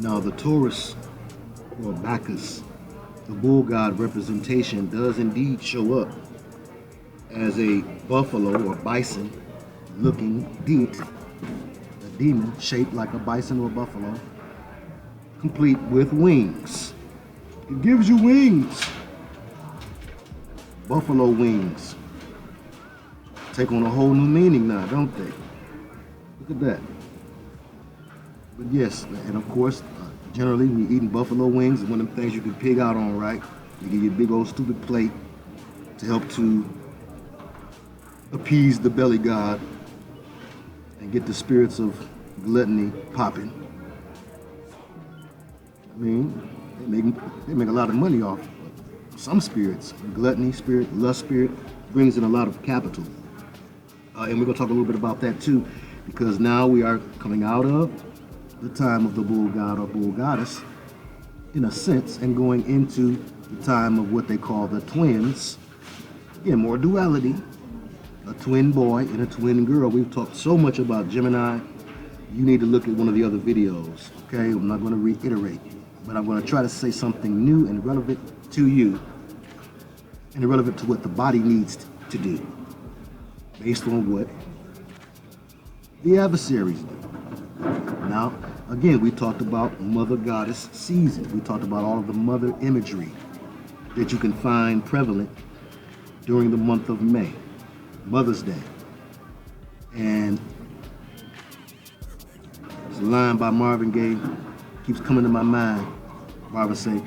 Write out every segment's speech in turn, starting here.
Now the Taurus, or Bacchus, the bull god representation, does indeed show up as a buffalo or bison looking a demon shaped like a bison or buffalo, complete with wings. It gives you wings. Buffalo wings take on a whole new meaning now, don't they? Look at that. But yes, and of course, generally when you're eating buffalo wings, it's one of them things you can pig out on, right? You get your big old stupid plate to help to appease the belly god and get the spirits of gluttony popping. I mean, they make a lot of money off some spirits. Gluttony spirit, lust spirit brings in a lot of capital. And we're going to talk a little bit about that too, because now we are coming out of the time of the bull god or bull goddess, in a sense, and going into the time of what they call the twins. Again, more duality. A twin boy and a twin girl. We've talked so much about Gemini. You need to look at one of the other videos, okay? I'm not going to reiterate, but I'm going to try to say something new and relevant to you and relevant to what the body needs to do based on what the adversaries do. Now, again, we talked about Mother Goddess season. We talked about all of the mother imagery that you can find prevalent during the month of May, Mother's Day. And there's a line by Marvin Gaye keeps coming to my mind. Marvin say,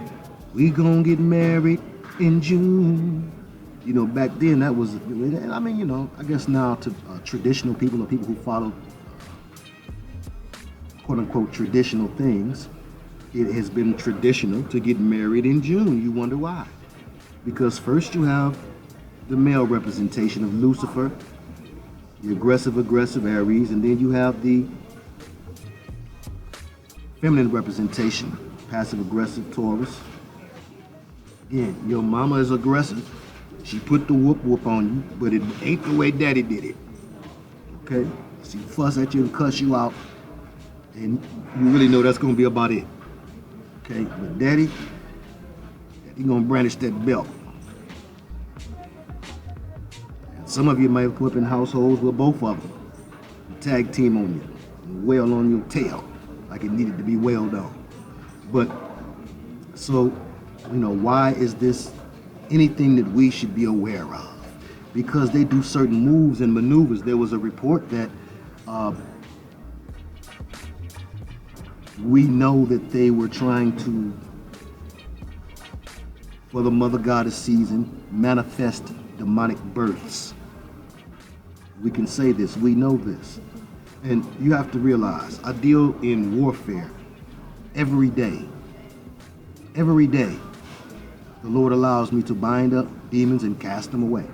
"We gonna get married in June." You know, back then that was, I mean, you know, I guess now to traditional people or people who follow quote unquote traditional things, it has been traditional to get married in June. You wonder why? Because first you have the male representation of Lucifer, the aggressive Aries, and then you have the feminine representation, passive aggressive Taurus. Again, your mama is aggressive. She put the whoop on you, but it ain't the way daddy did it. Okay? She fuss at you and cuss you out, and you really know that's gonna be about it. Okay? But daddy gonna brandish that belt. And some of you might have grew up in households with both of them. Tag team on you, and wail on your tail like it needed to be wailed on. But, so, you know, why is this anything that we should be aware of? Because they do certain moves and maneuvers. There was a report that we know that they were trying to, for the Mother Goddess season, manifest demonic births. We can say this, we know this. And you have to realize, I deal in warfare every day. Every day, the Lord allows me to bind up demons and cast them away.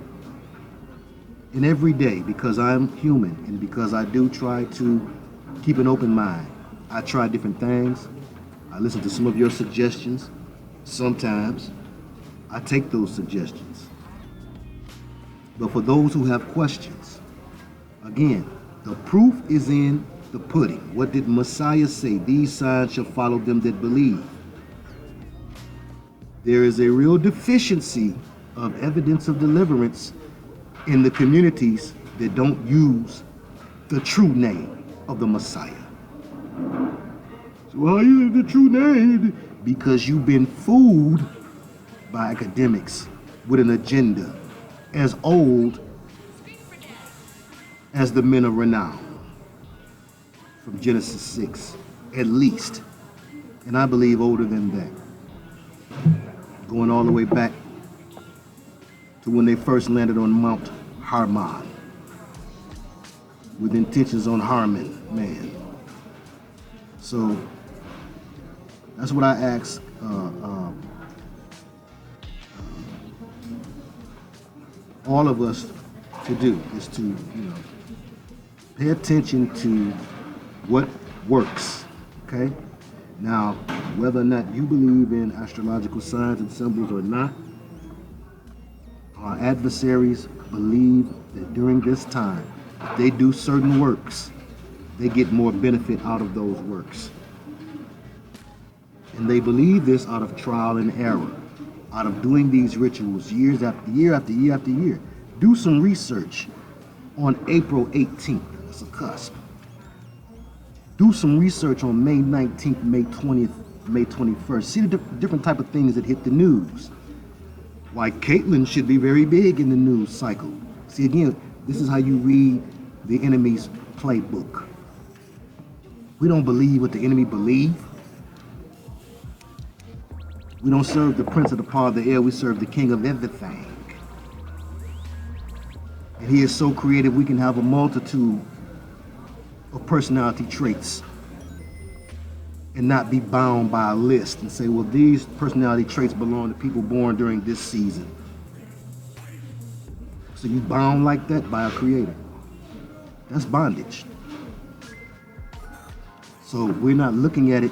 And every day, because I'm human and because I do try to keep an open mind, I try different things. I listen to some of your suggestions. Sometimes I take those suggestions. But for those who have questions, again, the proof is in the pudding. What did Messiah say? These signs shall follow them that believe. There is a real deficiency of evidence of deliverance in the communities that don't use the true name of the Messiah. So how you use the true name? Because you've been fooled by academics with an agenda as old as the men of renown from Genesis 6, at least. And I believe older than that. Going all the way back to when they first landed on Mount Harmon with intentions on harming man. So that's what I ask all of us to do, is to, you know, pay attention to what works, okay? Now, whether or not you believe in astrological signs and symbols or not, our adversaries believe that during this time, if they do certain works, they get more benefit out of those works. And they believe this out of trial and error, out of doing these rituals years after year after year after year. Do some research on April 18th. That's a cusp. Do some research on May 19th, May 20th, May 21st. See the different type of things that hit the news. Why Caitlyn should be very big in the news cycle. See, again, this is how you read the enemy's playbook. We don't believe what the enemy believes. We don't serve the prince of the power of the air, we serve the king of everything. And he is so creative we can have a multitude of personality traits and not be bound by a list and say, well, these personality traits belong to people born during this season. So you bound like that by a creator. That's bondage. So we're not looking at it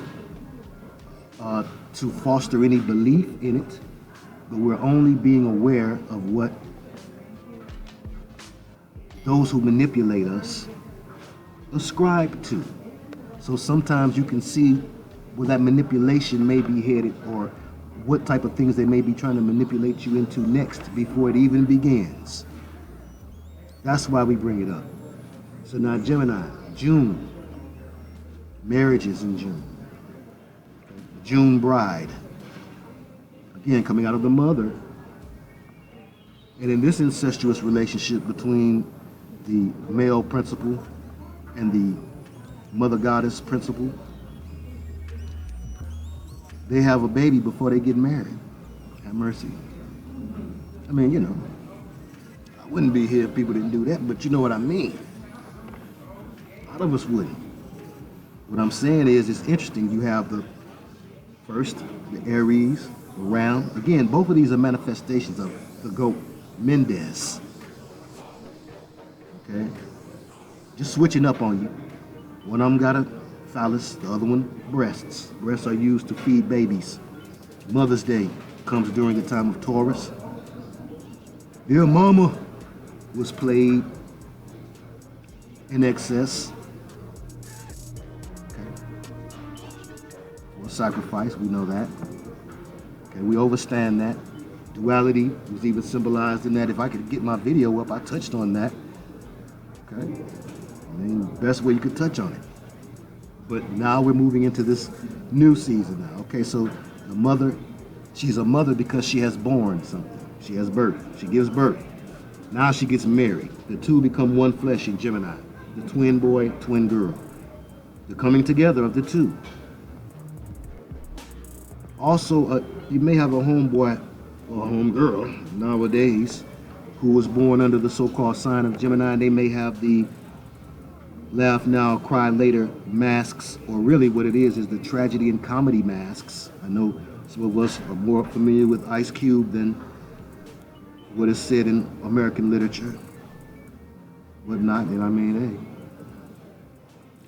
to foster any belief in it, but we're only being aware of what those who manipulate us ascribe to. So sometimes you can see where that manipulation may be headed, or what type of things they may be trying to manipulate you into next before it even begins. That's why we bring it up. So now Gemini, June, marriages in June. June bride, again coming out of the mother. And in this incestuous relationship between the male principle and the mother goddess principle, they have a baby before they get married. Have mercy. I mean, you know, I wouldn't be here if people didn't do that, but you know what I mean. A lot of us wouldn't. What I'm saying is, it's interesting. You have the first, the Aries, the round. Again, both of these are manifestations of the goat, Mendez. Okay? Just switching up on you. One of them got a phallus, the other one breasts. Breasts are used to feed babies. Mother's Day comes during the time of Taurus. Dear Mama was played in excess. Sacrifice, we know that. Okay, we overstand that. Duality was even symbolized in that. If I could get my video up, I touched on that. Okay, I mean, best way you could touch on it. But now we're moving into this new season now. Okay, so the mother, she's a mother because she has born something. She has birth. She gives birth. Now she gets married. The two become one flesh in Gemini. The twin boy, twin girl. The coming together of the two. Also, you may have a homeboy or a homegirl nowadays who was born under the so-called sign of Gemini, and they may have the laugh now, cry later masks, or really what it is the tragedy and comedy masks. I know some of us are more familiar with Ice Cube than what is said in American literature. Whatnot, and I mean,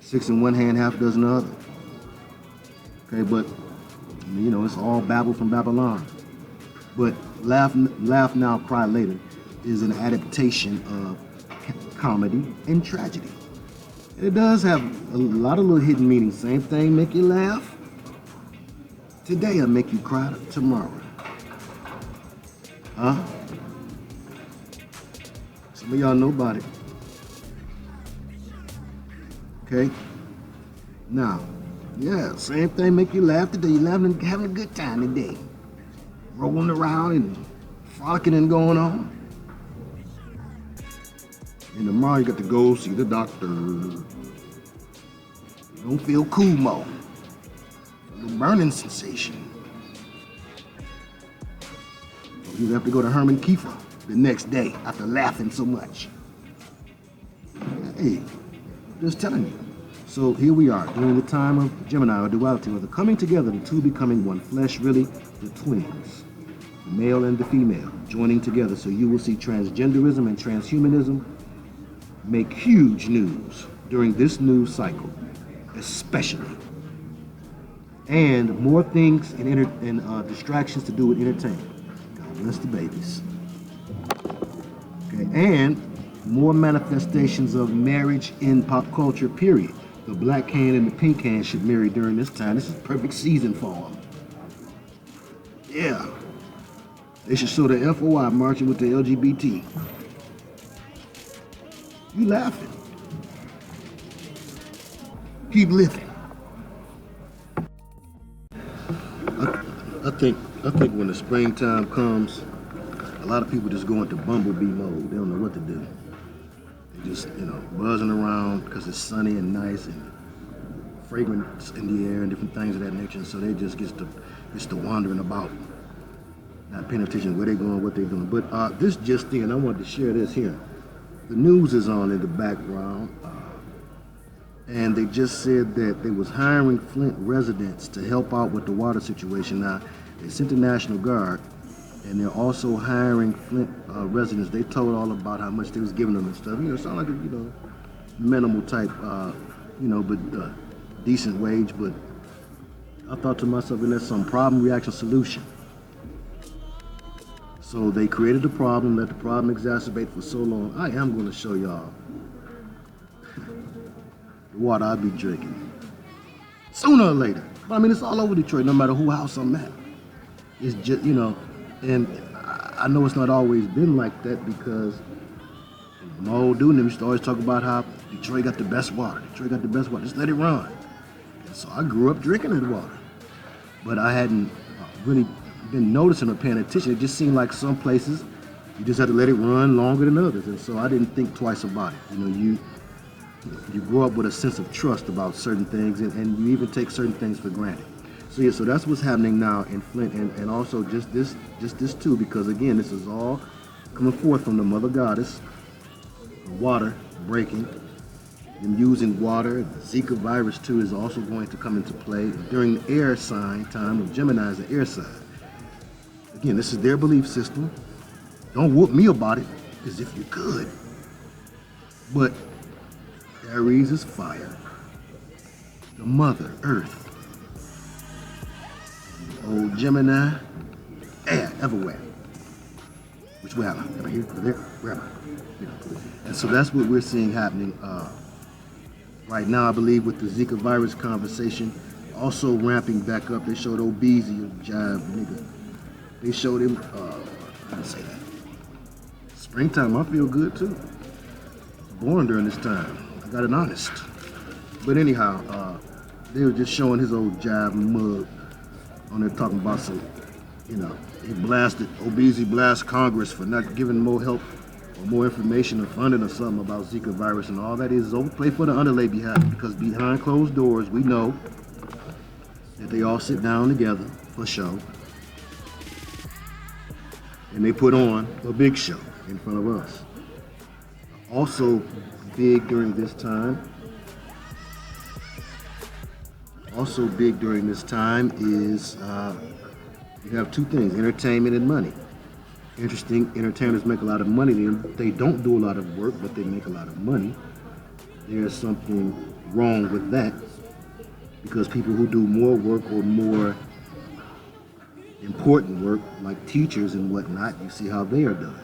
hey, 6 in one hand, half a dozen the other. Okay, but you know, it's all babble from Babylon. But Laugh Now, Cry Later is an adaptation of comedy and tragedy. It does have a lot of little hidden meanings. Same thing, make you laugh today, I'll make you cry tomorrow. Huh? Some of y'all know about it. Okay? Now, yeah, same thing, make you laugh today. You're laughing, having a good time today. Rolling around and frolicking and going on. And tomorrow you got to go see the doctor. You don't feel cool more. A little burning sensation. You have to go to Herman Kiefer the next day after laughing so much. Hey, just telling you. So here we are, during the time of Gemini, or duality, or the coming together, the two becoming one flesh, really, the twins, the male and the female, joining together. So you will see transgenderism and transhumanism make huge news during this news cycle, especially. And more things and distractions to do with entertainment. God bless the babies. Okay, and more manifestations of marriage in pop culture, period. The black hand and the pink hand should marry during this time. This is perfect season for them. Yeah. They should show the FOI marching with the LGBT. You laughing. Keep living. I think when the springtime comes, a lot of people just go into bumblebee mode. They don't know what to do. They just, buzzing around because it's sunny and nice and fragrance in the air and different things of that nature. And so they just gets to wandering about, not paying attention to where they're going, what they're doing. But this just in, I wanted to share this here. The news is on in the background, and they just said that they was hiring Flint residents to help out with the water situation. Now, they sent the National Guard, and they're also hiring Flint residents. They told all about how much they was giving them and stuff. It sound like a, minimal type, but decent wage. But I thought to myself, that's some problem, reaction, solution. So they created the problem, let the problem exacerbate for so long. I am going to show y'all the water I'll be drinking sooner or later. But I mean, it's all over Detroit, no matter who house I'm at. It's just, and I know it's not always been like that because my old dude used to always talk about how Detroit got the best water. Detroit got the best water. Just let it run. And so I grew up drinking that water. But I hadn't really been noticing or paying attention. It just seemed like some places you just had to let it run longer than others. And so I didn't think twice about it. You grow up with a sense of trust about certain things, and you even take certain things for granted. So yeah, so that's what's happening now in Flint, and also just this too, because again, this is all coming forth from the Mother Goddess, water breaking, and using water. The Zika virus too is also going to come into play during the air sign time of Gemini is the air sign. Again, this is their belief system. Don't whoop me about it, as if you could. But Aries is fire. The Mother Earth. Old Gemini, air, everywhere. Which way am I? Am I here? Over there? Where am I? And so that's what we're seeing happening right now, I believe, with the Zika virus conversation. Also ramping back up. They showed Obeezy, jive nigga. They showed him, how to say that? Springtime, I feel good too. Born during this time. I got it honest. But anyhow, they were just showing his old jive mug on there talking about some, he blasted, Obeezy blast Congress for not giving more help or more information or funding or something about Zika virus, and all that is overplay for the underlay behind, because behind closed doors, we know that they all sit down together for show, and they put on a big show in front of us. Also big during this time is you have two things, entertainment and money. Interesting, entertainers make a lot of money. They don't do a lot of work, but they make a lot of money. There's something wrong with that, because people who do more work or more important work, like teachers and whatnot, you see how they are done.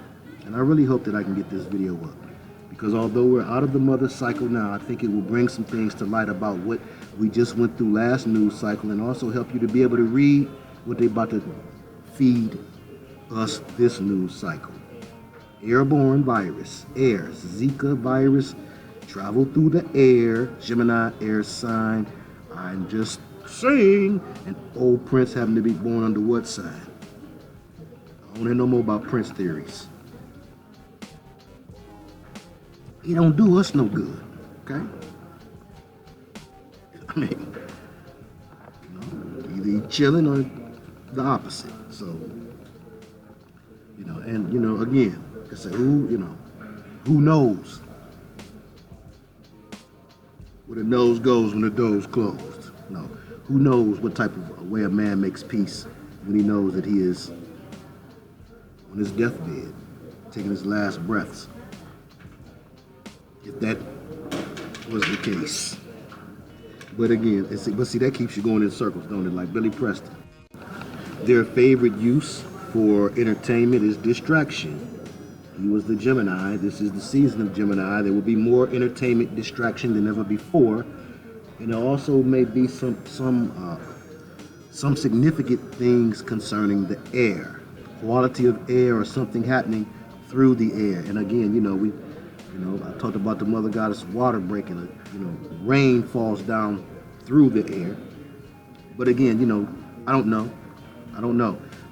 And I really hope that I can get this video up, because although we're out of the mother cycle now, I think it will bring some things to light about what we just went through last news cycle, and also help you to be able to read what they're about to feed us this news cycle. Airborne virus, air, Zika virus, travel through the air, Gemini air sign. I'm just saying, and old Prince having to be born under what sign? I don't hear no more about Prince theories. He don't do us no good, okay? I mean, either he chilling or the opposite. So, and again, I say, who knows where the nose goes when the door's closed? No, who knows what type of way a man makes peace when he knows that he is on his deathbed, taking his last breaths, if that was the case. But again, see, that keeps you going in circles, don't it? Like Billy Preston. Their favorite use for entertainment is distraction. He was the Gemini. This is the season of Gemini. There will be more entertainment distraction than ever before. And there also may be some some significant things concerning the air, quality of air, or something happening through the air. And again, I talked about the mother goddess water breaking. Rain falls down through the air. But again, I don't know.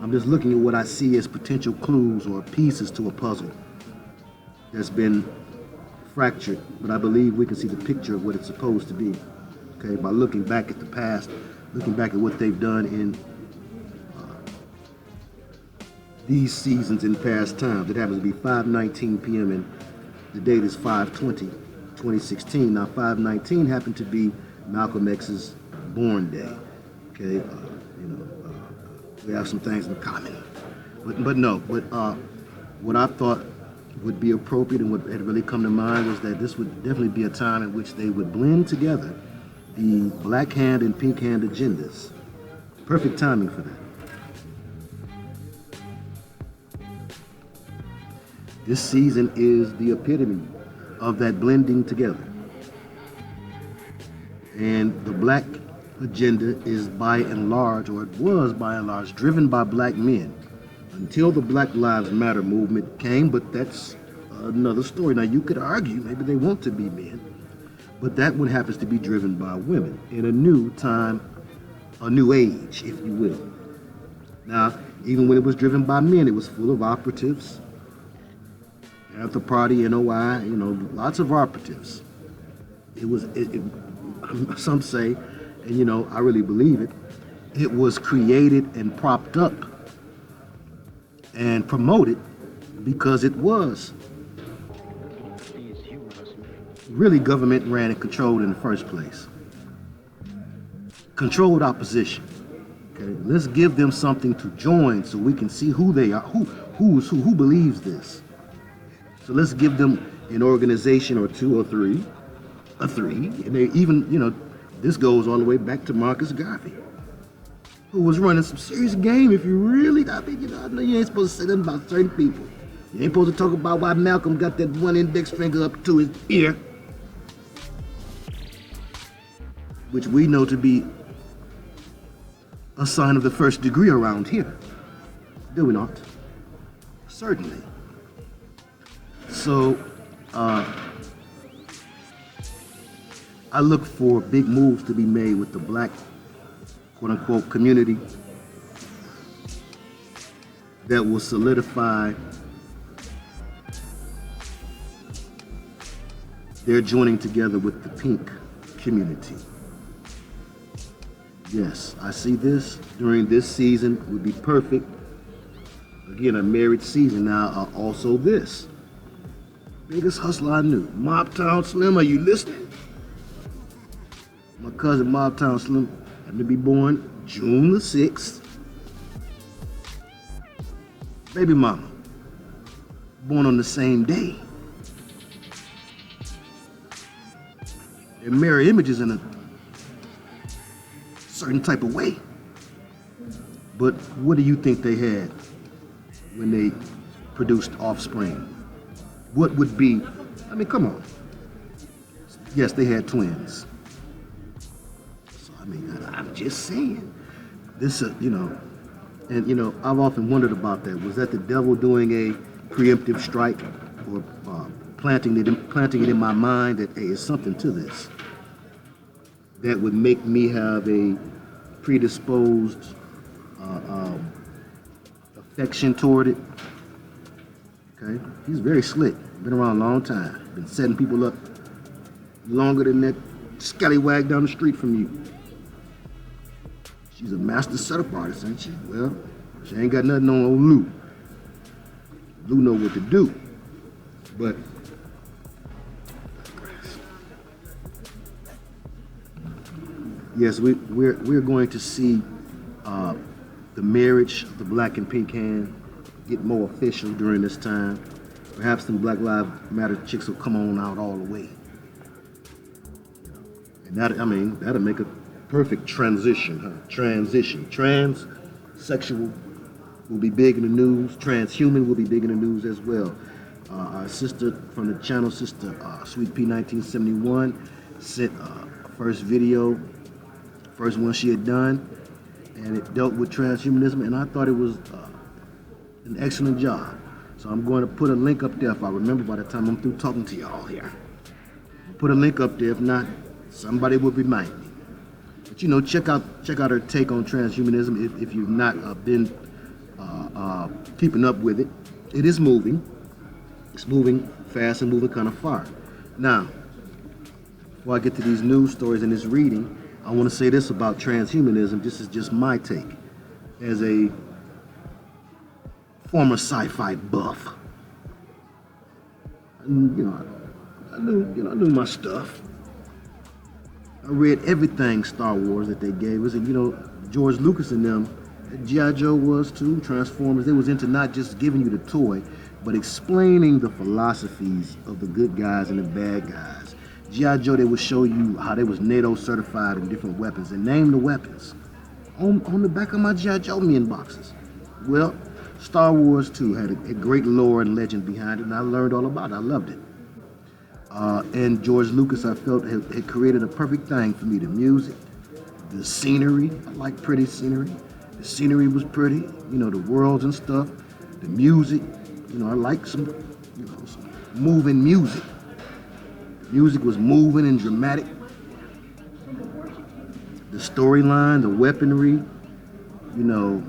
I'm just looking at what I see as potential clues or pieces to a puzzle that's been fractured, but I believe we can see the picture of what it's supposed to be. Okay, by looking back at the past, looking back at what they've done in these seasons in past times. It happens to be 5:19 p.m. and the date is 5/20/2016. Now 5/19 happened to be Malcolm X's born day. Okay, we have some things in common, but what I thought would be appropriate and what had really come to mind was that this would definitely be a time in which they would blend together the black hand and pink hand agendas. Perfect timing for that. This season is the epitome of that blending together. And the black agenda is by and large, or it was by and large, driven by black men until the Black Lives Matter movement came, but that's another story. Now you could argue maybe they want to be men, but that one happens to be driven by women in a new time, a new age, if you will. Now, even when it was driven by men, it was full of operatives. At the party, NOI, lots of operatives. Some say, and I really believe it, it was created and propped up and promoted because it was really government ran and controlled in the first place. Controlled opposition. Okay, let's give them something to join so we can see who they are, who believes this. So let's give them an organization or two or three, and they even, this goes all the way back to Marcus Garvey, who was running some serious game. If you really, I know you ain't supposed to say nothing about certain people. You ain't supposed to talk about why Malcolm got that one index finger up to his ear, which we know to be a sign of the first degree around here. Do we not? Certainly. So, I look for big moves to be made with the black, quote-unquote, community that will solidify their joining together with the pink community. Yes, I see this during this season would be perfect. Again, a marriage season. Now, also this. Biggest hustler I knew. Mobtown Slim, are you listening? My cousin Mobtown Slim happened to be born June the 6th. Baby mama, born on the same day. They mirror images in a certain type of way. But what do you think they had when they produced offspring? What would be, come on. Yes, they had twins. So, I'm just saying. This, I've often wondered about that. Was that the devil doing a preemptive strike or planting it in my mind that, hey, there's something to this that would make me have a predisposed affection toward it? Okay, he's very slick. Been around a long time. Been setting people up longer than that scallywag down the street from you. She's a master setup artist, ain't she? Well, she ain't got nothing on old Lou. Lou know what to do. But yes, we're going to see the marriage of the black and pink hand get more official during this time. Perhaps some Black Lives Matter chicks will come on out all the way. And that'll make a perfect transition, huh? Transsexual will be big in the news. Transhuman will be big in the news as well. Our sister from the channel, Sister Sweet P 1971, sent first video, first one she had done. and it dealt with transhumanism, and I thought it was an excellent job. So I'm going to put a link up there if I remember by the time I'm through talking to y'all here. Put a link up there. If not, somebody will remind me. But you know, check out her take on transhumanism if you've not been keeping up with it. It is moving. It's moving fast and moving kind of far. Now, before I get to these news stories and this reading, I want to say this about transhumanism. This is just my take as a former sci-fi buff. I knew my stuff. I read everything Star Wars that they gave us, and you know, George Lucas and them, G.I. Joe was too, Transformers, they was into not just giving you the toy, but explaining the philosophies of the good guys and the bad guys. G.I. Joe, they would show you how they was NATO certified in different weapons, and name the weapons on the back of my G.I. Joe men boxes. Well, Star Wars too had a great lore and legend behind it, and I learned all about it. I loved it. And George Lucas, I felt, had created a perfect thing for me. The music, the scenery. I like pretty scenery. The scenery was pretty. You know, the worlds and stuff. The music. You know, I like some moving music. The music was moving and dramatic. The storyline, the weaponry. You know,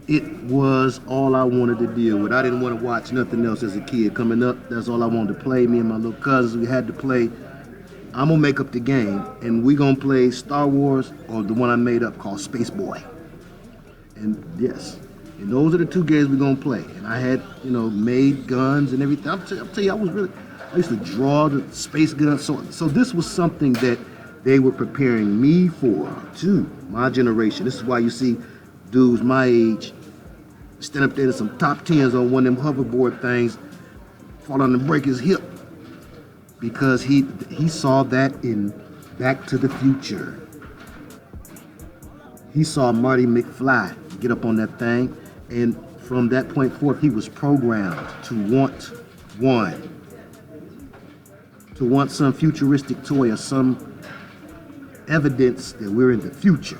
it was all I wanted to deal with. I didn't want to watch nothing else as a kid coming up. That's all I wanted to play. Me and my little cousins, we had to play. I'm going to make up the game, and we're going to play Star Wars or the one I made up called Space Boy. And yes, and those are the two games we're going to play. And I had, you know, made guns and everything. I'll tell you, I used to draw the space guns. So this was something that they were preparing me for, too, my generation. This is why you see dudes my age stand up there to some top tens on one of them hoverboard things, fall on and break his hip, because he saw that in Back to the Future. He saw Marty McFly get up on that thing, and from that point forth, he was programmed to want some futuristic toy or some evidence that we're in the future.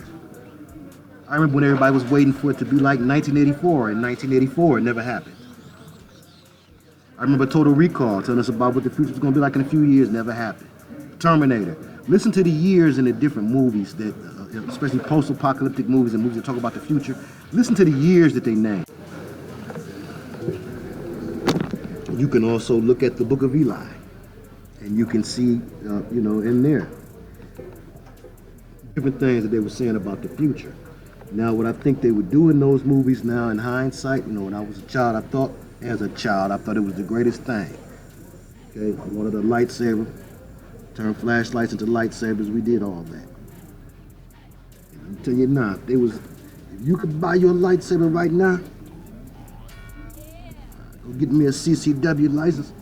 I remember when everybody was waiting for it to be like 1984, and 1984, it never happened. I remember Total Recall telling us about what the future was going to be like in a few years, never happened. Terminator. Listen to the years in the different movies, that, especially post-apocalyptic movies and movies that talk about the future. Listen to the years that they name. You can also look at the Book of Eli, and you can see, in there, different things that they were saying about the future. Now, what I think they would do in those movies now, in hindsight, when I was a child, I thought it was the greatest thing. Okay, I wanted a lightsaber, turn flashlights into lightsabers. We did all that. And I'm telling you now, if you could buy your lightsaber right now, go get me a CCW license,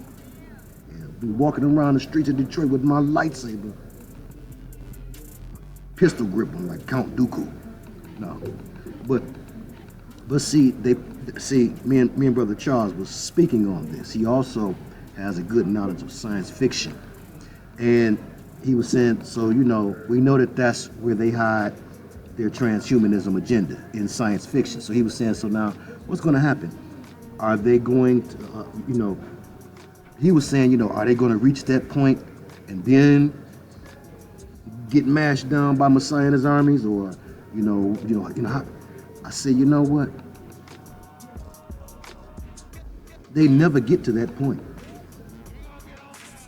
and be walking around the streets of Detroit with my lightsaber, pistol grip on like Count Dooku. No, but see, me and Brother Charles was speaking on this. He also has a good knowledge of science fiction, and he was saying, so we know that that's where they hide their transhumanism agenda, in science fiction. So he was saying, so now what's going to happen? Are they going to, he was saying, are they going to reach that point and then get mashed down by Messiah and his armies, or I said, you know what? They never get to that point.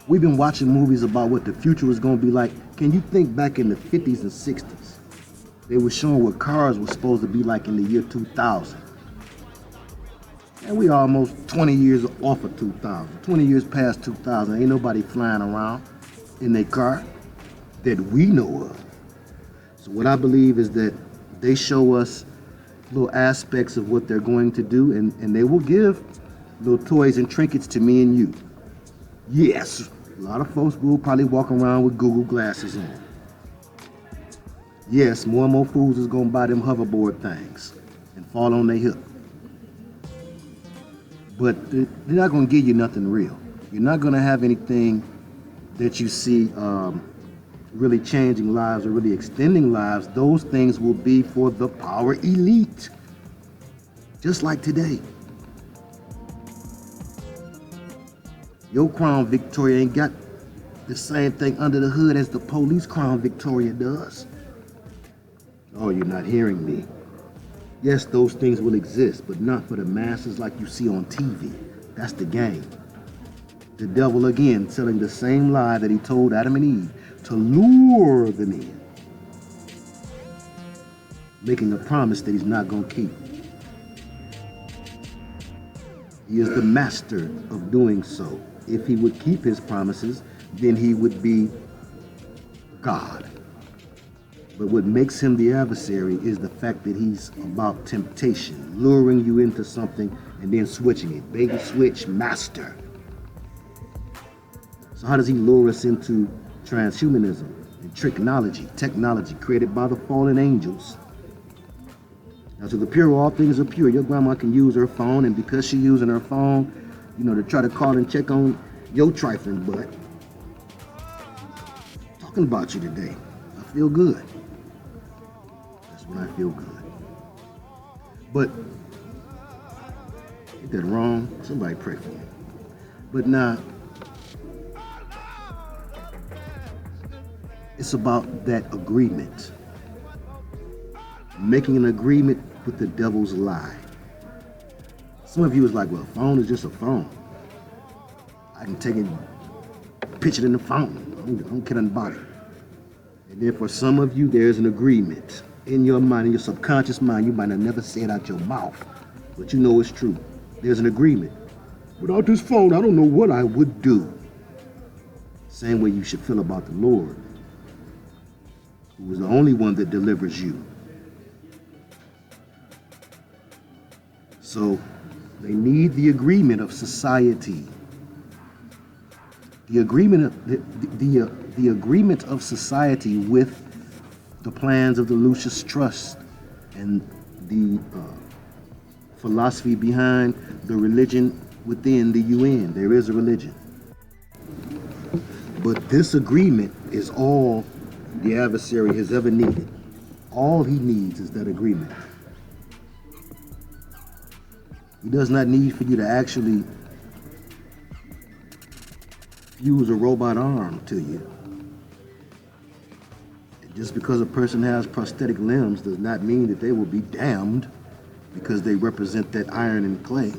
We've been watching movies about what the future was going to be like. Can you think back in the 50s and 60s? They were showing what cars were supposed to be like in the year 2000. And we almost 20 years off of 2000. 20 years past 2000. Ain't nobody flying around in their car that we know of. So what I believe is that they show us little aspects of what they're going to do, and they will give little toys and trinkets to me and you. Yes, a lot of folks will probably walk around with Google glasses on. Yes, more and more fools is going to buy them hoverboard things and fall on their hip. But they're not going to give you nothing real. You're not going to have anything that you see really changing lives or really extending lives, those things will be for the power elite. Just like today. Your Crown Victoria ain't got the same thing under the hood as the police Crown Victoria does. Oh, you're not hearing me. Yes, those things will exist, but not for the masses like you see on TV. That's the game. The devil again telling the same lie that he told Adam and Eve to lure them in. Making a promise that he's not going to keep. He is the master of doing so. If he would keep his promises, then he would be God. But what makes him the adversary is the fact that he's about temptation, luring you into something and then switching it. Bait and switch, master. So how does he lure us into transhumanism and technology created by the fallen angels? Now, to the pure, all things are pure. Your grandma can use her phone, and because she's using her phone, to try to call and check on your trifling butt. Talking about you today. I feel good. That's when I feel good. But, ain't that wrong? Somebody pray for me. But now, it's about that agreement. Making an agreement with the devil's lie. Some of you is like, well, a phone is just a phone. I can take it, pitch it in the phone. I don't care nothing about it. And then for some of you, there's an agreement in your mind, in your subconscious mind. You might have never said it out your mouth, but you know it's true. There's an agreement. Without this phone, I don't know what I would do. Same way you should feel about the Lord, who is the only one that delivers you. So they need the agreement of society. The agreement of society with the plans of the Lucius Trust and the philosophy behind the religion within the UN. There is a religion. But this agreement is all the adversary has ever needed. All he needs is that agreement. He does not need for you to actually fuse a robot arm to you. Just because a person has prosthetic limbs does not mean that they will be damned because they represent that iron and clay.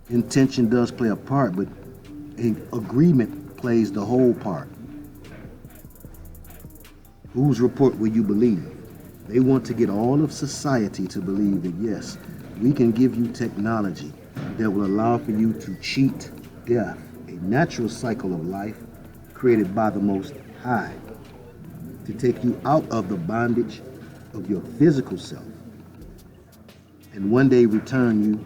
Intention does play a part, but agreement plays the whole part. Whose report will you believe? They want to get all of society to believe that, yes, we can give you technology that will allow for you to cheat death, a natural cycle of life created by the Most High, to take you out of the bondage of your physical self and one day return you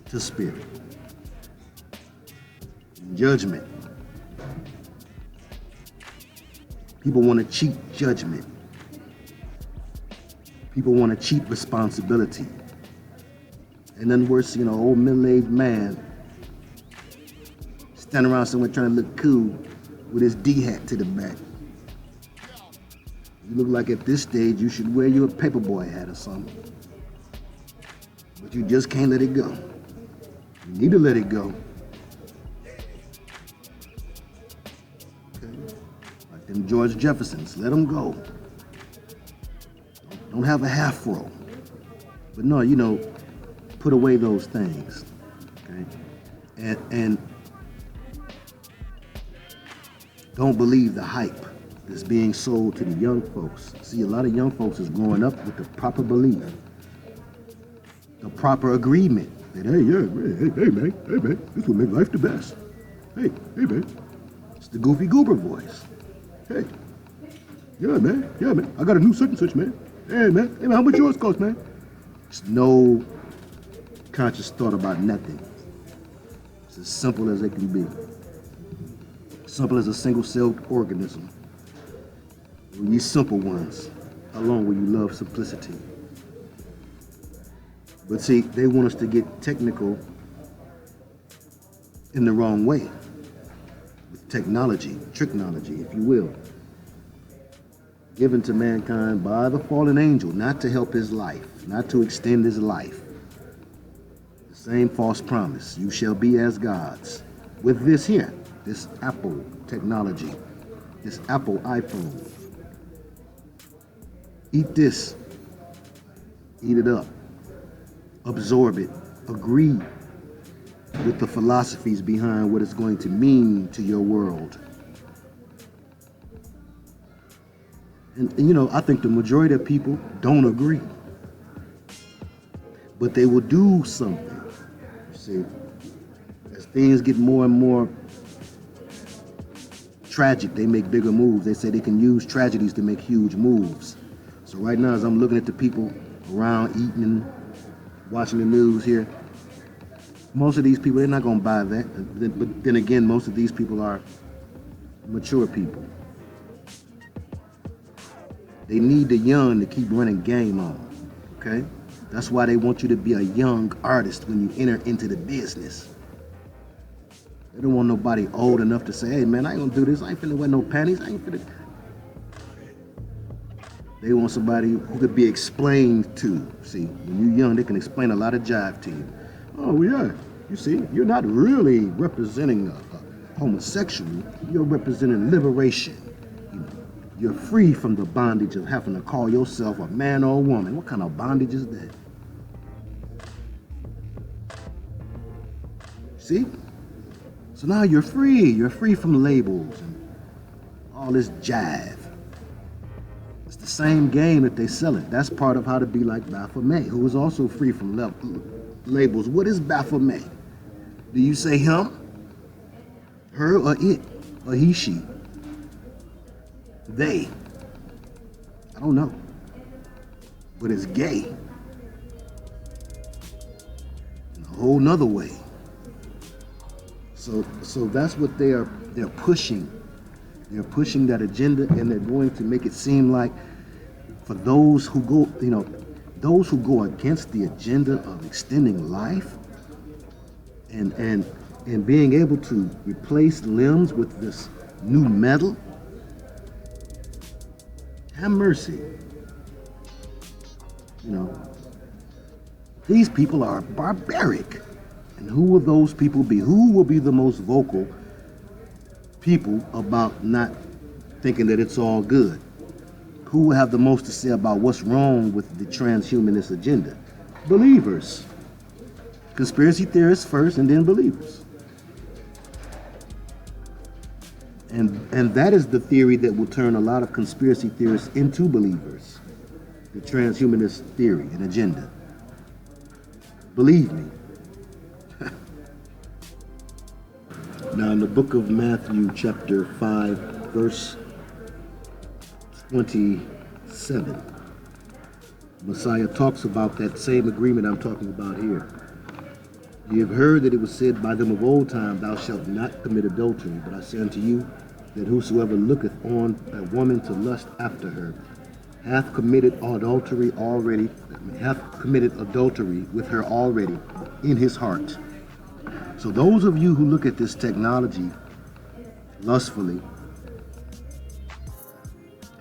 to spirit. Judgment. People want to cheat judgment. People want to cheat responsibility. And then worse, old middle-aged man standing around somewhere trying to look cool with his D-hat to the back. You look like at this stage you should wear your paperboy hat or something. But you just can't let it go. You need to let it go. Okay? Like them George Jeffersons, let them go. Don't have a half-row. But no, put away those things. Okay? And don't believe the hype that's being sold to the young folks. See, a lot of young folks is growing up with the proper belief, the proper agreement that, hey, man, this will make life the best. Hey, man. It's the goofy goober voice. Hey, yeah, man, I got a new such and such, man. Hey, man, how much yours cost, man? There's no conscious thought about nothing. It's as simple as it can be. Simple as a single-celled organism. We simple ones. How long will you love simplicity? But see, they want us to get technical in the wrong way. With technology, tricknology, if you will, given to mankind by the fallen angel, not to help his life, not to extend his life. The same false promise, you shall be as gods. With this here, this Apple technology, this Apple iPhone. Eat this, eat it up, absorb it, agree with the philosophies behind what it's going to mean to your world. And you know, I think the majority of people don't agree, but they will do something. You see, as things get more and more tragic, they make bigger moves. They say they can use tragedies to make huge moves. So right now, as I'm looking at the people around eating and watching the news here, most of these people, they're not going to buy that. But then again, most of these people are mature people. They need the young to keep running game on, okay? That's why they want you to be a young artist when you enter into the business. They don't want nobody old enough to say, hey man, I ain't gonna do this. I ain't finna wear no panties. I ain't finna. They want somebody who could be explained to. See, when you're young, they can explain a lot of jive to you. Oh yeah, you see, you're not really representing a homosexual. You're representing liberation. You know, you're free from the bondage of having to call yourself a man or a woman. What kind of bondage is that? See? So now you're free. You're free from labels and all this jive. It's the same game that they sell it. That's part of how to be like Baphomet, who is also free from labels. What is Baphomet? Do you say him, her, or it, or he, she? They. I don't know. But it's gay. In a whole nother way. So that's what they're pushing. They're pushing that agenda, and they're going to make it seem like for those who go, you know, those who go against the agenda of extending life and being able to replace limbs with this new metal, have mercy. You know, these people are barbaric. And who will those people be? Who will be the most vocal people about not thinking that it's all good? Who will have the most to say about what's wrong with the transhumanist agenda? Believers. Conspiracy theorists first, and then believers. And that is the theory that will turn a lot of conspiracy theorists into believers. The transhumanist theory and agenda. Believe me. Now in the book of Matthew chapter 5 verse 27, Messiah talks about that same agreement I'm talking about here. You have heard that it was said by them of old time, thou shalt not commit adultery, but I say unto you that whosoever looketh on a woman to lust after her hath committed adultery with her already in his heart. So those of you who look at this technology lustfully,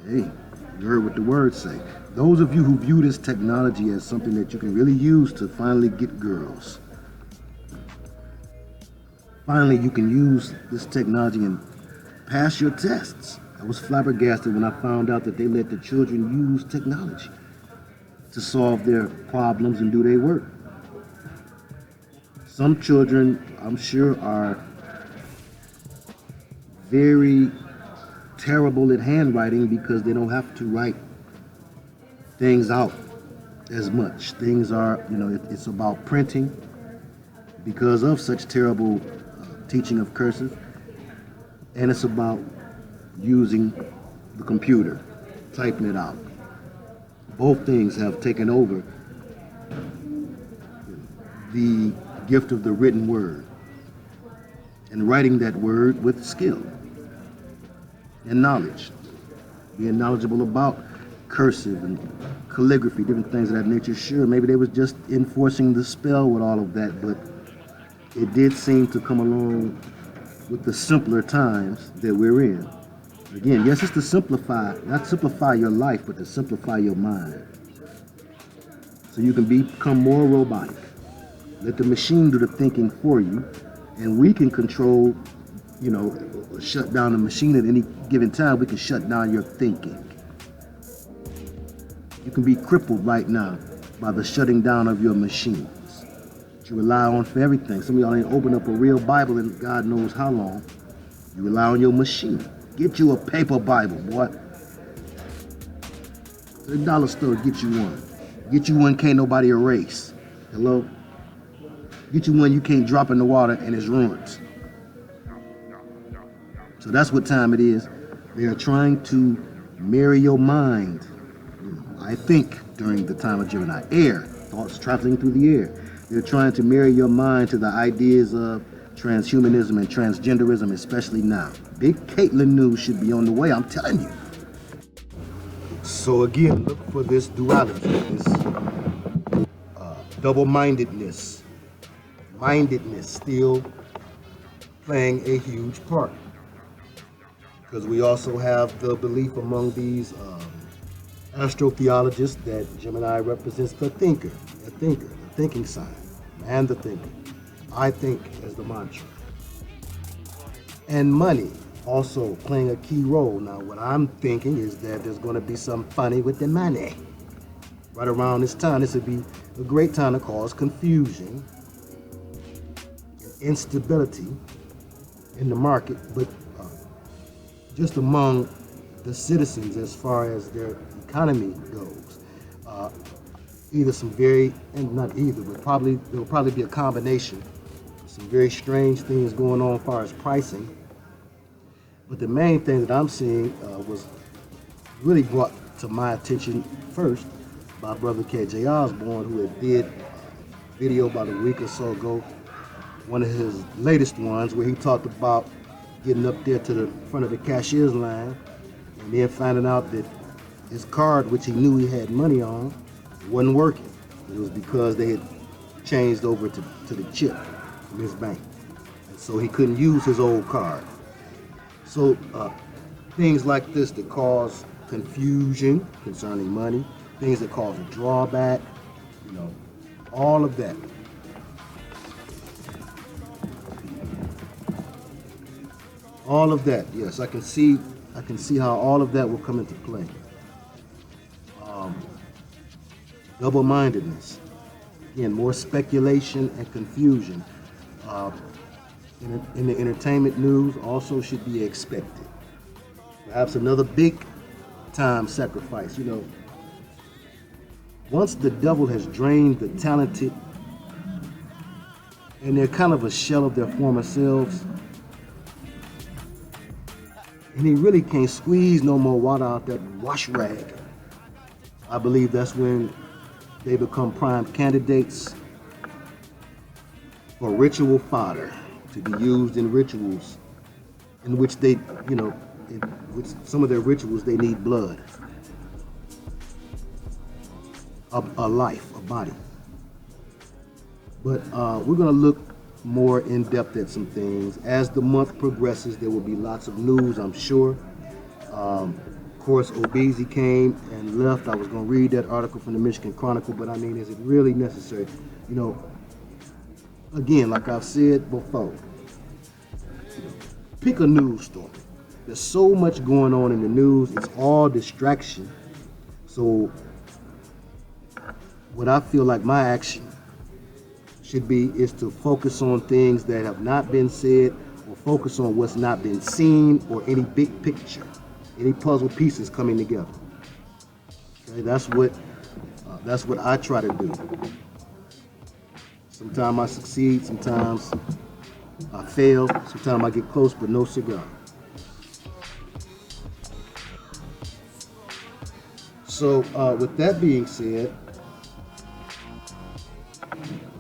hey, you heard what the words say. Those of you who view this technology as something that you can really use to finally get girls. Finally, you can use this technology and pass your tests. I was flabbergasted when I found out that they let the children use technology to solve their problems and do their work. Some children, I'm sure, are very terrible at handwriting because they don't have to write things out as much. Things are, you know, it's about printing because of such terrible teaching of cursive, and it's about using the computer, typing it out. Both things have taken over the gift of the written word and writing that word with skill and knowledge, being knowledgeable about cursive and calligraphy, different things of that nature. Sure, maybe they was just enforcing the spell with all of that, but it did seem to come along with the simpler times that we're in. Again, yes, it's to simplify, not simplify your life, but to simplify your mind. So you can become more robotic. Let the machine do the thinking for you, and we can control, shut down the machine at any given time. We can shut down your thinking. You can be crippled right now by the shutting down of your machines that you rely on for everything. Some of y'all ain't opened up a real Bible in God knows how long. You rely on your machine. Get you a paper Bible, boy. The dollar store, get you one. Get you one can't nobody erase. Hello? Get you one you can't drop in the water and it's ruined. So that's what time it is. They are trying to marry your mind. I think during the time of Gemini, air, thoughts traveling through the air. They're trying to marry your mind to the ideas of transhumanism and transgenderism, especially now. Big Caitlyn news should be on the way, I'm telling you. So again, look for this duality, this double-mindedness. Mindedness still playing a huge part. Because we also have the belief among these astrotheologists that Gemini represents the thinker, the thinking side, and the thinker. I think as the mantra. And money also playing a key role. Now, what I'm thinking is that there's going to be some funny with the money. Right around this time, this would be a great time to cause confusion and instability in the market, but just among the citizens as far as their economy goes. Either some very, and not either, but there will probably be a combination. Some very strange things going on as far as pricing. But the main thing that I'm seeing was really brought to my attention first by Brother KJ Osborne, who had did a video about a week or so ago, one of his latest ones, where he talked about getting up there to the front of the cashier's line and then finding out that his card, which he knew he had money on, wasn't working. It was because they had changed over to the chip from his bank. And so he couldn't use his old card. So things like this that cause confusion concerning money, things that cause a drawback, all of that. All of that, yes, I can see how all of that will come into play. Double-mindedness, again, more speculation and confusion. In the entertainment news also should be expected. Perhaps another big time sacrifice. Once the devil has drained the talented and they're kind of a shell of their former selves, and he really can't squeeze no more water out that wash rag, I believe that's when they become prime candidates for ritual fodder to be used in rituals in which they, in which some of their rituals they need blood, a life, a body. But we're going to look more in depth at some things. As the month progresses, there will be lots of news, I'm sure. Of course, Obeezy came and left. I was going to read that article from the Michigan Chronicle, but I mean, is it really necessary? Again, like I've said before, pick a news story. There's so much going on in the news. It's all distraction. So what I feel like my action should be is to focus on things that have not been said, or focus on what's not been seen, or any big picture, any puzzle pieces coming together. Okay, that's what I try to do. Sometimes I succeed, sometimes I fail, sometimes I get close, but no cigar. So with that being said,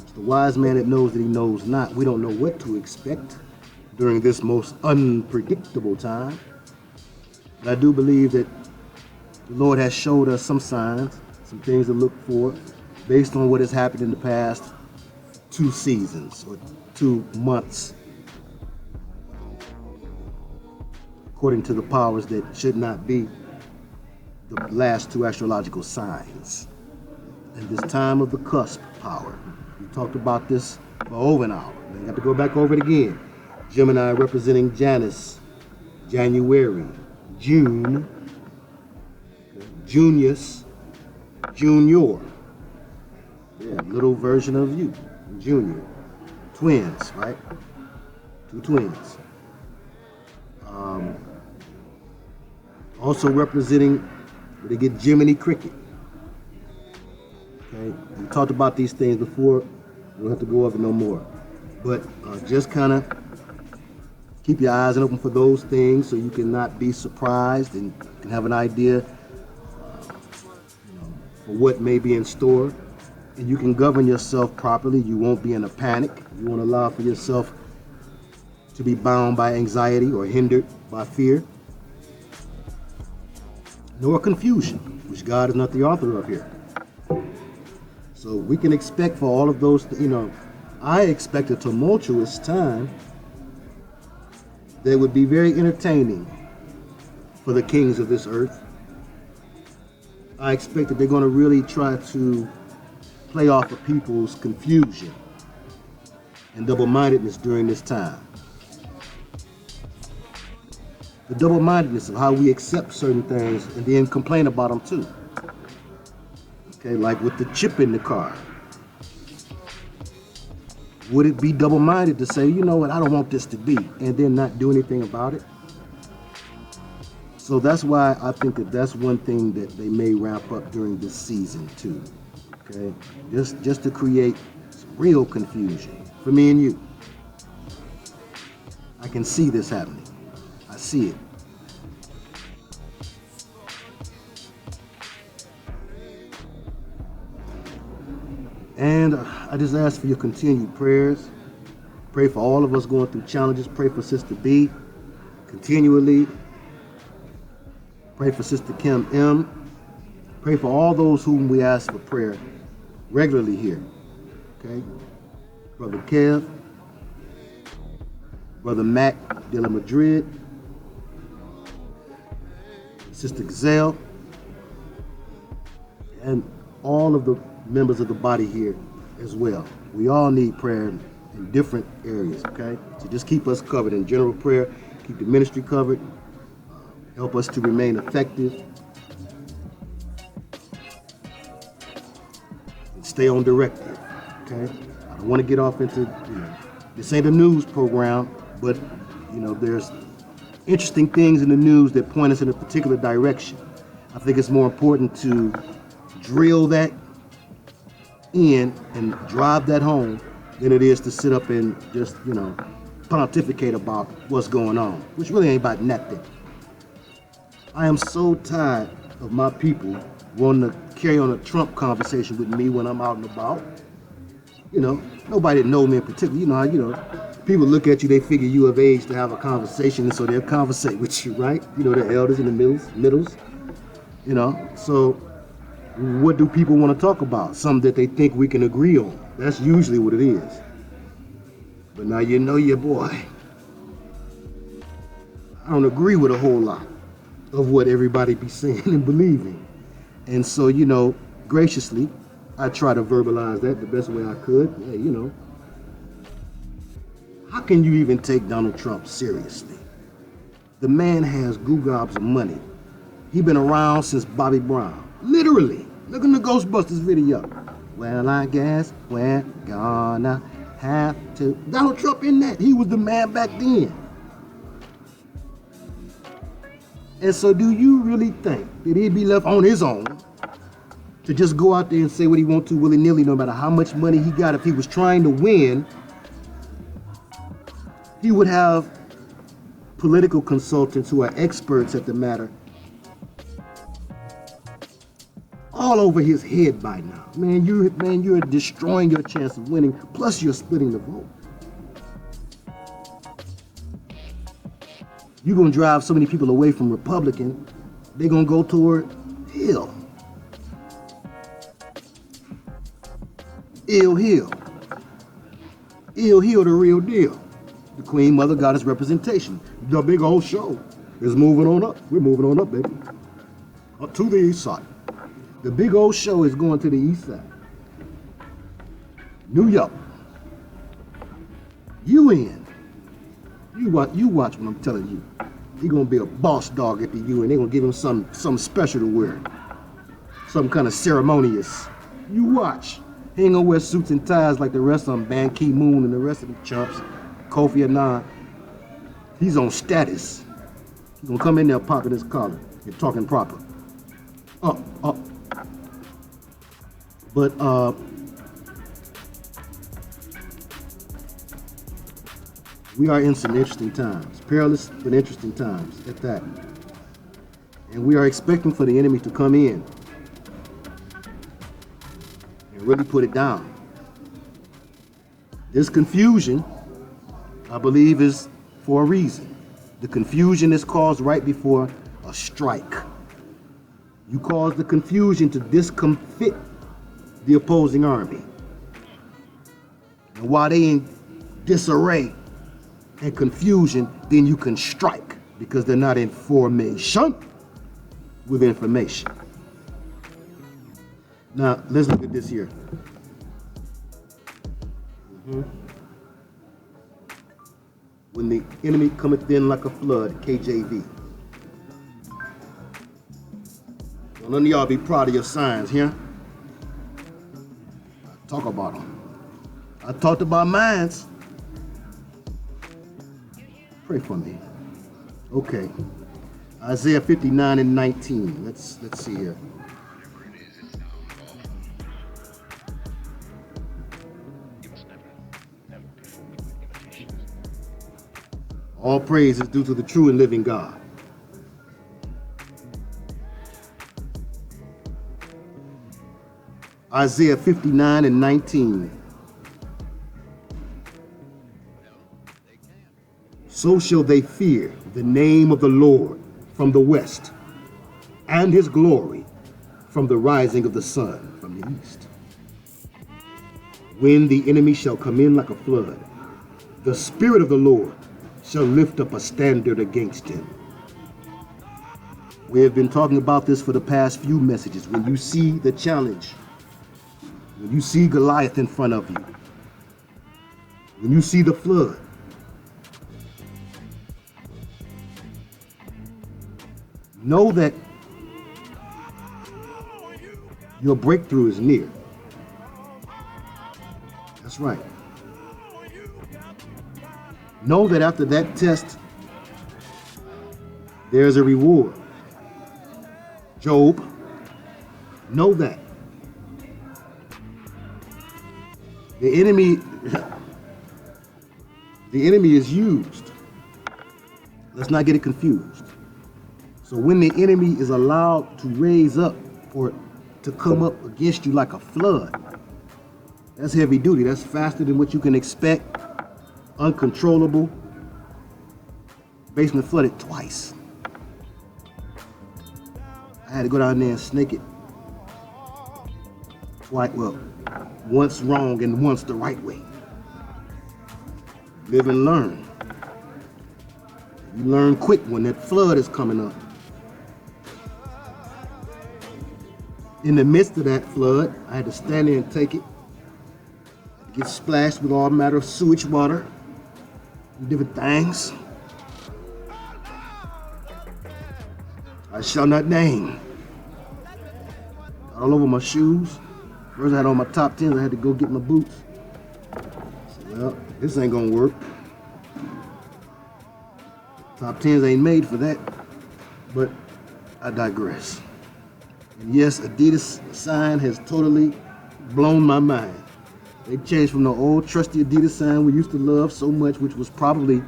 it's the wise man that knows that he knows not. We don't know what to expect during this most unpredictable time. But I do believe that the Lord has showed us some signs, some things to look for based on what has happened in the past 2 seasons or 2 months. according to the powers that should not be the last two astrological signs. And this time of the cusp power. We talked about this for over an hour. I got to go back over it again. Gemini representing Janus, January, June, Junius, Junior. Yeah, little version of you, Junior. Twins, right? Two twins. Also representing, they get Gemini cricket. Okay, we talked about these things before. We don't have to go over no more. But just kind of keep your eyes open for those things so you can not be surprised and can have an idea for what may be in store. And you can govern yourself properly. You won't be in a panic. You won't allow for yourself to be bound by anxiety or hindered by fear, nor confusion, which God is not the author of here. So we can expect for all of those, I expect a tumultuous time that would be very entertaining for the kings of this earth. I expect that they're going to really try to play off of people's confusion and double-mindedness during this time. The double-mindedness of how we accept certain things and then complain about them too. Okay, like with the chip in the car. Would it be double-minded to say, you know what, I don't want this to be, and then not do anything about it? So that's why I think that that's one thing that they may ramp up during this season too. Okay, just to create some real confusion for me and you. I can see this happening. I see it. And I just ask for your continued prayers. Pray for all of us going through challenges. Pray for Sister B continually. Pray for Sister Kim M. Pray for all those whom we ask for prayer regularly here. Okay? Brother Kev, Brother Mac de la Madrid, Sister Gazelle, and all of the members of the body here as well. We all need prayer in different areas, okay? So just keep us covered in general prayer, keep the ministry covered, help us to remain effective, and stay on directive, okay? I don't want to get off into, this ain't a news program, but, there's interesting things in the news that point us in a particular direction. I think it's more important to drill that in and drive that home than it is to sit up and just, pontificate about what's going on, which really ain't about nothing. I am so tired of my people wanting to carry on a Trump conversation with me when I'm out and about. Nobody that knows me in particular. People look at you, they figure you of age to have a conversation, and so they'll conversate with you, right? The elders in the middles. So what do people want to talk about? Something that they think we can agree on. That's usually what it is. But now your boy. I don't agree with a whole lot of what everybody be saying and believing. And so, graciously, I try to verbalize that the best way I could. Hey, how can you even take Donald Trump seriously? The man has gobs of money. He been around since Bobby Brown. Literally. Look in the Ghostbusters video. Well, I guess we're gonna have to. Donald Trump in that. He was the man back then. And so do you really think that he'd be left on his own to just go out there and say what he wants to willy-nilly, no matter how much money he got? If he was trying to win, he would have political consultants who are experts at the matter all over his head by now. Man, you're destroying your chance of winning, plus you're splitting the vote. You're going to drive so many people away from Republican, they're going to go toward Hill. Hill, the real deal. The Queen Mother Goddess representation. The big old show. It's moving on up. We're moving on up, baby. Up to the east side. The big old show is going to the east side. New York. UN. You watch what I'm telling you. He's gonna be a boss dog at the UN. They're gonna give him something special to wear. Some kind of ceremonious. You watch. He ain't gonna wear suits and ties like the rest of them, Ban Ki-moon and the rest of the chumps. Kofi Annan. He's on status. He's gonna come in there popping his collar and talking proper. Up. But we are in some interesting times. Perilous but interesting times at that. And we are expecting for the enemy to come in and really put it down. This confusion, I believe, is for a reason. The confusion is caused right before a strike. You cause the confusion to discomfit the opposing army. And while they in disarray and confusion, then you can strike because they're not in formation with information. Now, let's look at this here. When the enemy cometh in like a flood, KJV. Well, none of y'all be proud of your signs here. Talk about them. I talked about mines. Pray for me. Okay. Isaiah 59 and 19. Let's see here. All praise is due to the true and living God. Isaiah 59 and 19. So shall they fear the name of the Lord from the west, and his glory from the rising of the sun from the east. When the enemy shall come in like a flood, the Spirit of the Lord shall lift up a standard against him. We have been talking about this for the past few messages. When you see the challenge, when you see Goliath in front of you, when you see the flood, know that your breakthrough is near. That's right. Know that after that test, there's a reward. Job, know that. The enemy is used. Let's not get it confused. So when the enemy is allowed to raise up or to come up against you like a flood, that's heavy duty. That's faster than what you can expect. Uncontrollable. Basement flooded twice. I had to go down there and snake it. Twice, well, once wrong and once the right way. Live and learn. You learn quick when that flood is coming up. In the midst of that flood, I had to stand there and take it. Get splashed with all manner of sewage water, different things. I shall not name. All over my shoes. First I had on my top 10s, I had to go get my boots. So, well, this ain't gonna work. Top 10s ain't made for that, but I digress. And yes, Adidas sign has totally blown my mind. They changed from the old trusty Adidas sign we used to love so much, which was probably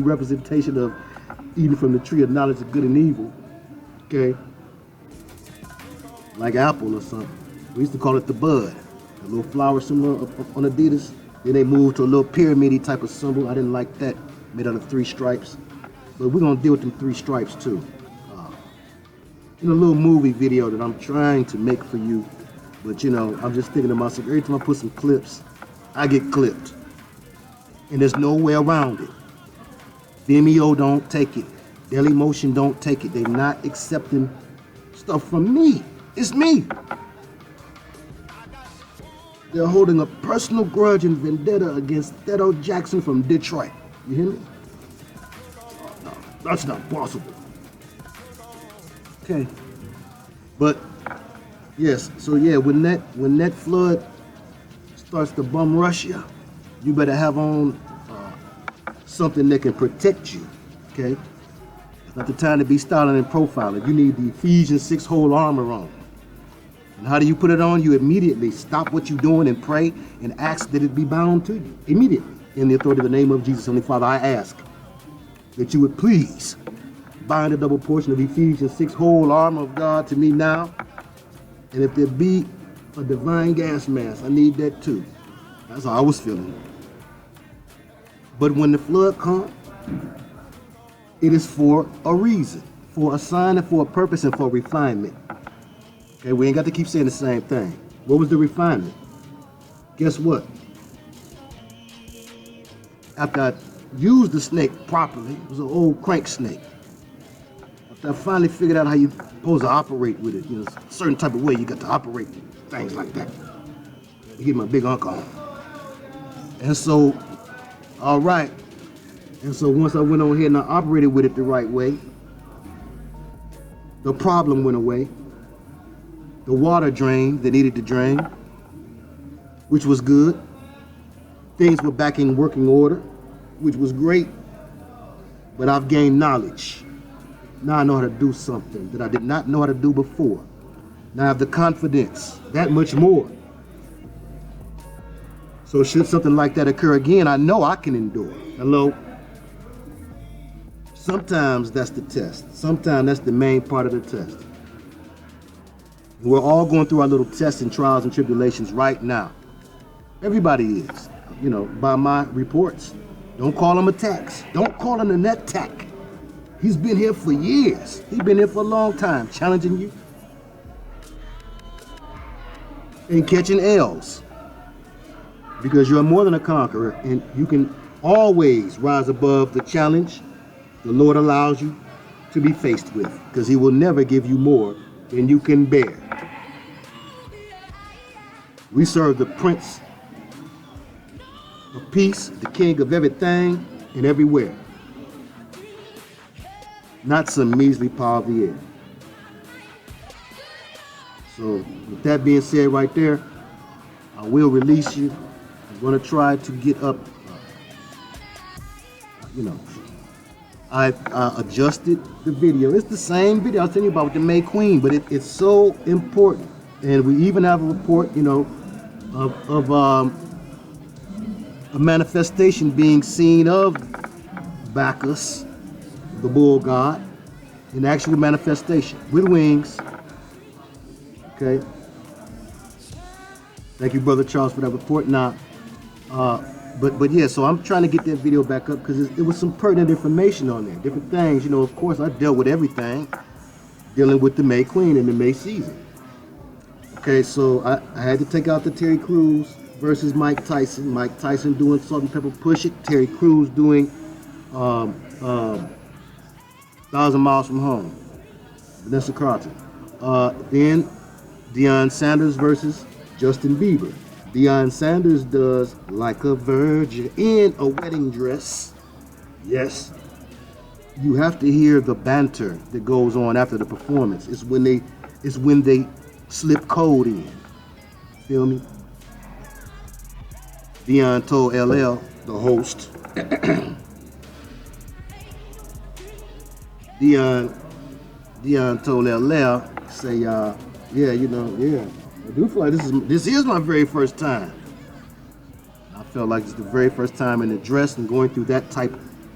representation of eating from the tree of knowledge of good and evil. Okay? Like Apple or something. We used to call it the bud. A little flower symbol on Adidas. Then they moved to a little pyramid-y type of symbol. I didn't like that, made out of 3 stripes. But we're gonna deal with them 3 stripes too. In a little movie video that I'm trying to make for you, but you know, I'm just thinking to myself, every time I put some clips, I get clipped. And there's no way around it. Vimeo don't take it. Dailymotion don't take it. They're not accepting stuff from me. It's me. They're holding a personal grudge and vendetta against Theodore Jackson from Detroit. You hear me? No, that's not possible. Okay. But yes, so yeah, when that flood starts to bum rush you, you better have on something that can protect you. Okay? It's not the time to be styling and profiling. You need the Ephesians 6 whole armor on. And how do you put it on? You immediately stop what you're doing and pray and ask that it be bound to you. Immediately. In the authority of the name of Jesus, Heavenly Father, I ask that you would please bind a double portion of Ephesians 6 whole armor of God to me now. And if there be a divine gas mask, I need that too. That's how I was feeling. But when the flood comes, it is for a reason, for a sign and for a purpose and for refinement. Okay, we ain't got to keep saying the same thing. What was the refinement? Guess what? After I used the snake properly, it was an old crank snake. After I finally figured out how you're supposed to operate with it, you know, a certain type of way you got to operate things like that. To get my big uncle on. And so, all right. And so once I went on here and I operated with it the right way, the problem went away. The water drained that needed to drain, which was good. Things were back in working order, which was great. But I've gained knowledge. Now I know how to do something that I did not know how to do before. Now I have the confidence, that much more. So should something like that occur again, I know I can endure. Hello? Sometimes that's the test. Sometimes that's the main part of the test. We're all going through our little tests and trials and tribulations right now. Everybody is, you know, by my reports. Don't call them attacks. Don't call him an attack. He's been here for years. He's been here for a long time, challenging you and catching L's. Because you're more than a conqueror, and you can always rise above the challenge the Lord allows you to be faced with, because He will never give you more than you can bear. We serve the Prince of Peace, the King of everything and everywhere. Not some measly power of the air. So with that being said right there, I will release you. I'm going to try to get up, you know, I adjusted the video. It's the same video I was telling you about with the May Queen, but it's so important. And we even have a report, you know, of a manifestation being seen of Bacchus, the bull god, in actual manifestation with wings. Okay. Thank you, Brother Charles, for that report. Now, but yeah, so I'm trying to get that video back up because it was some pertinent information on there, different things. You know, of course, I dealt with everything dealing with the May Queen and the May season. Okay, so I had to take out the Terry Crews versus Mike Tyson. Mike Tyson doing Salt and Pepper Push It. Terry Crews doing 1,000 Miles from Home. Vanessa Carlton. Then Deion Sanders versus Justin Bieber. Deion Sanders does Like a Virgin in a wedding dress. Yes. You have to hear the banter that goes on after the performance. It's when they slip code in. Feel me? Deion told LL, the host, Deion told LL, say, yeah, you know, yeah, I do feel like this is my very first time. I felt like it's the very first time in the dress and going through that type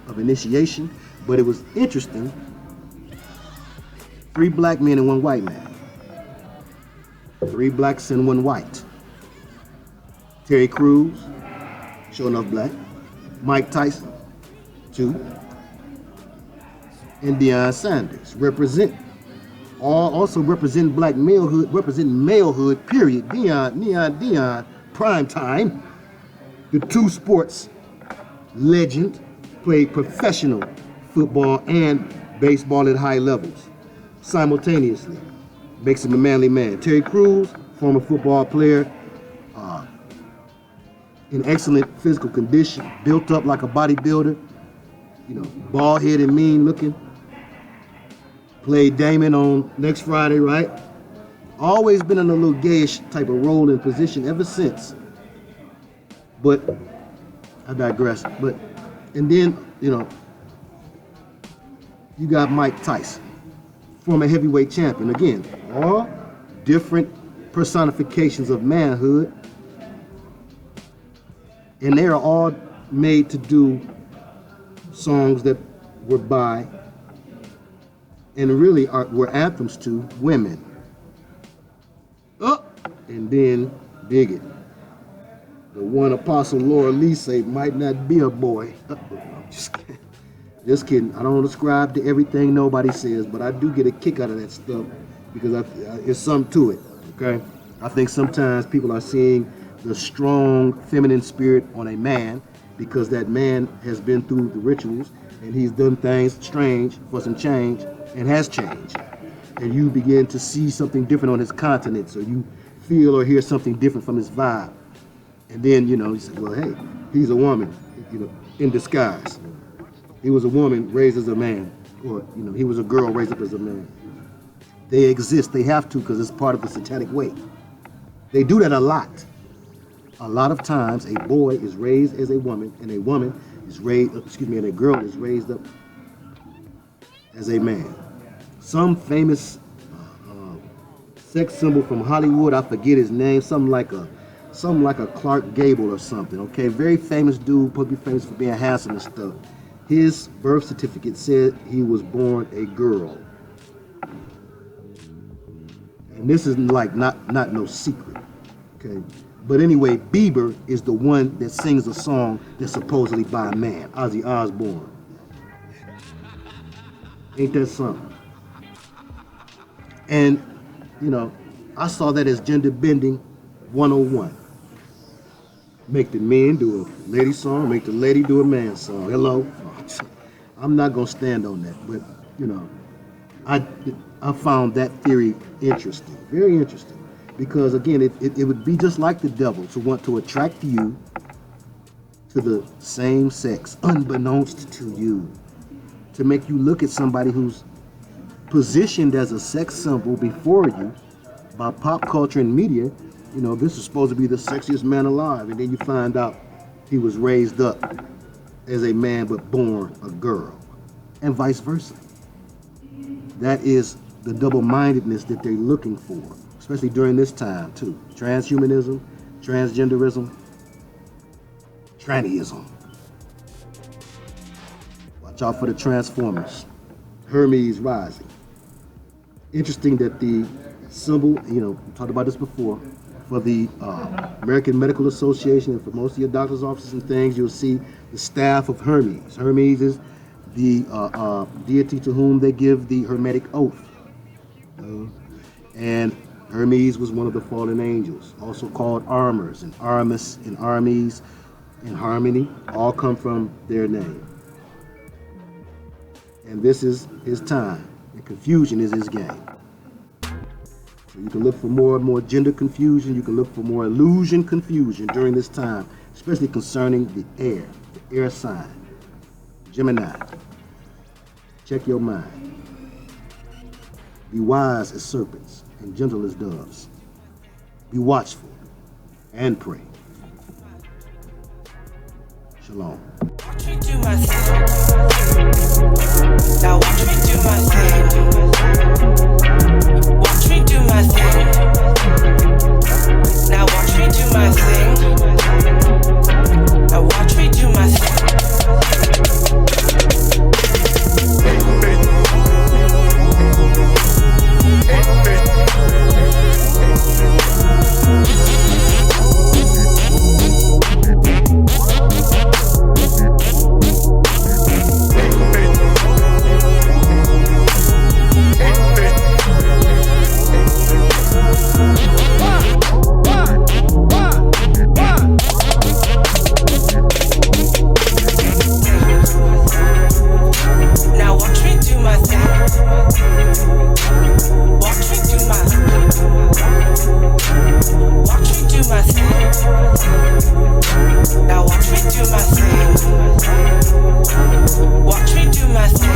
of initiation, but it was interesting. 3 black men and 1 white man. 3 blacks and 1 white. Terry Crews, sure enough black. Mike Tyson, 2. And Deion Sanders also represent black malehood, represent malehood, period. Deion, prime time. The 2 sports legend, played professional football and baseball at high levels simultaneously. Makes him a manly man. Terry Crews, former football player, in excellent physical condition, built up like a bodybuilder, bald headed, mean looking. Played Damon on Next Friday, right? Always been in a little gayish type of role and position ever since. But I digress. And then, you got Mike Tyson, former heavyweight champion. Again, all different personifications of manhood. And they are all made to do songs that were by, and really were anthems to, women. Oh, and then dig it. The one Apostle Laura Lee say might not be a boy. Just kidding. I don't ascribe to everything nobody says, but I do get a kick out of that stuff because it's something to it, okay? I think sometimes people are seeing the strong feminine spirit on a man because that man has been through the rituals and he's done things strange for some change and has changed. And you begin to see something different on his countenance, or you feel or hear something different from his vibe. And then, you say, well, hey, he's a woman, in disguise. He was a woman raised as a man, or, he was a girl raised up as a man. They exist, they have to, because it's part of the satanic way. They do that a lot. A lot of times, a boy is raised as a woman, and a woman is raised, and a girl is raised up as a man. Some famous sex symbol from Hollywood, I forget his name, something like a Clark Gable or something, okay? Very famous dude, probably famous for being handsome and stuff. His birth certificate said he was born a girl. And this is like not no secret, okay? But anyway, Bieber is the one that sings a song that's supposedly by a man, Ozzy Osbourne. Ain't that something? And, I saw that as gender bending 101. Make the men do a lady song, make the lady do a man song. Hello? I'm not going to stand on that, but, I found that theory interesting, very interesting. Because again, it would be just like the devil to want to attract you to the same sex, unbeknownst to you. To make you look at somebody who's positioned as a sex symbol before you by pop culture and media. This is supposed to be the sexiest man alive. And then you find out he was raised up as a man but born a girl. And vice versa. That is the double-mindedness that they're looking for. Especially during this time, too. Transhumanism, transgenderism, trannyism. Watch out for the Transformers. Hermes rising. Interesting that the symbol, we talked about this before, for the American Medical Association and for most of your doctor's offices and things, you'll see the staff of Hermes. Hermes is the deity to whom they give the Hermetic oath. And Hermes was one of the fallen angels, also called armors, and Aramis and armies and harmony all come from their name. And this is his time, and confusion is his game. So you can look for more and more gender confusion, you can look for more illusion confusion during this time, especially concerning the air sign, Gemini. Check your mind. Be wise as serpents and gentle as doves. Be watchful and pray. Shalom. Watch me do my thing. Now watch me do my thing. Watch me do my thing. Now watch me do my thing. Now watch me do my thing. myself.